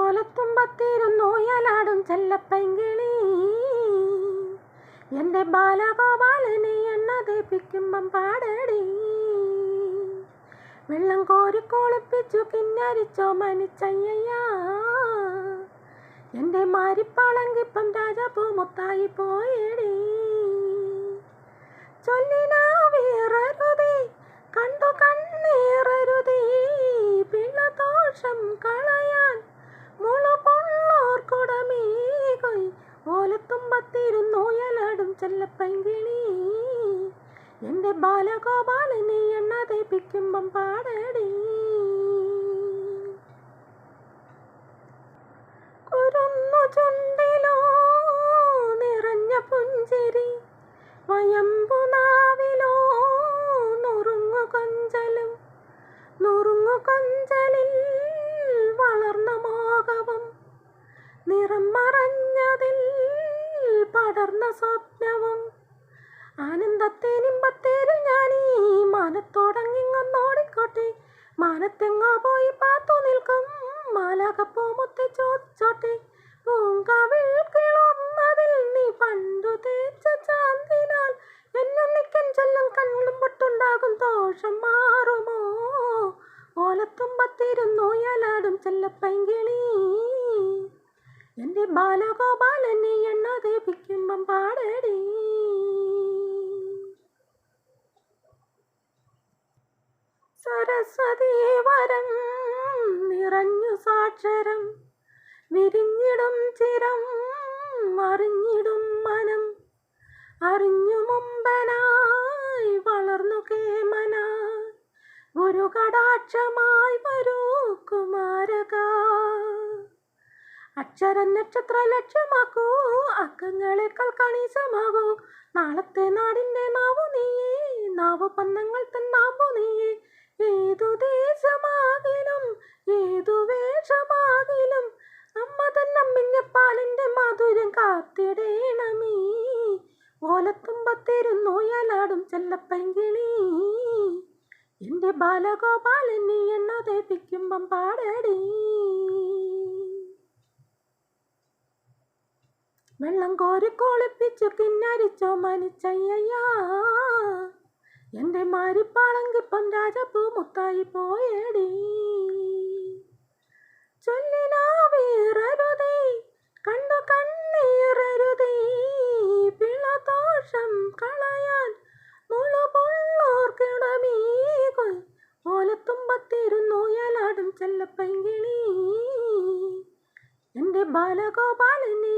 ഓലത്തുമ്പത്തിരുന്നോയലാടും ചെല്ലപ്പൈങ്കിളി എൻ്റെ ബാലഗോപാലനെ എണ്ണ തേപ്പിക്കുമ്പം പാടടി. വെള്ളം കോരി കുളിപ്പിച്ചു കിന്നരിച്ചോ മനിച്ചയ്യ എൻ്റെ മാരിപ്പാളങ്കിപ്പം രാജാപ്പൂ മുത്തായി പോയടി. ചൊല്ലിനാവീറരുതേ കണ്ടു കണ്ണീറരുതേ പിള്ളദോഷം കളയാൻ മുളുപുള്ളോർക്കുടമേകൊയ് ഓലത്തുമ്പത്തിരുന്നോയലാടും ചെല്ലപ്പൈങ്കിളി എൻ്റെ ബാലഗോപാലനെ എണ്ണ തേപ്പിക്കുമ്പം പാടടി. കുരുന്നു ചുണ്ടിലോ നിറഞ്ഞ പുഞ്ചിരി വയമ്പുനാവിലോ നുറുങ്ങു കൊഞ്ചലും നുറുങ്ങു കൊഞ്ചലിൽ വളർന്ന മോഹവും നിറം മറഞ്ഞതിൽ പടർന്ന സ്വപ്നവും ആനന്ദത്തേനിമ്പത്തേരിൽ ഞാനീ മാനത്തോടങ്ങിങ്ങൊന്നോടിക്കോട്ടെ. മാനത്തെങ്ങോ പോയി പാത്തു നിൽക്കും മാലാകപ്പൂ മുത്തി ചോദിച്ചോട്ടെ. പൂങ്കാവിൽ കിളുന്നതിൽ നീ പണ്ടു തേച്ച ചാന്തിനാൽ എന്നുണ്ണിക്കൻ ചൊല്ലും കണ്ണും പൊട്ടുണ്ടാകും ദോഷം മാറുമോ. ഓലത്തുമ്പത്തിരുന്നോയലാടും ചെല്ലപ്പൈങ്കിളി എൻ്റെ ബാലഗോപാലനെ എണ്ണ തേപ്പിക്കുമ്പം പാടടി. സരസ്വതീ വരം നിറഞ്ഞു സാക്ഷരം വിരിഞ്ഞിടും ചിരം അറിഞ്ഞിടും മനം അറിഞ്ഞു മുമ്പനായി വളർന്നു കേമന ഗുരുകടാക്ഷമായി വരൂ കുമാരക. അക്ഷര നക്ഷത്ര ലക്ഷ്യമാക്കൂ അക്കങ്ങളെക്കാൾ കണീശമാകൂ. നാളത്തെ നാടിൻ്റെ നാവു നീയേ നാവു പന്നങ്ങൾ തന്നാമ്പു നീയേ. ഏതു ദേശമാകിലും ഏതു വേഷമാകിലും അമ്മ തന്നമ്മിഞ്ഞ പാലിൻ്റെ മാധുര്യം കാത്തിടേണമേ. ഓലത്തുമ്പത്തിരുന്നോയലാടും ചെല്ലപ്പൈങ്കിളി എൻ്റെ ബാലഗോപാലനെ എണ്ണ തേപ്പിക്കുമ്പം പാടടി. വെള്ളം കോരി കുളിപ്പിച്ചു കിന്നരിച്ചോ മനിച്ചയ്യ എൻ്റെ മാരിപ്പാളങ്കിപ്പം രാജാപ്പൂ മുത്തായി പോയടി. ചൊല്ലിനാവീറരുതേ കണ്ടു കണ്ണീറരുതേ പിള്ളദോഷം കളയാൻ മുളുപുള്ളോർക്കിടമേകൊയ് ഓലത്തുമ്പത്തിരുന്നോയലാടും ചെല്ലപ്പൈങ്കിളി എൻ്റെ ബാലഗോപാലനെ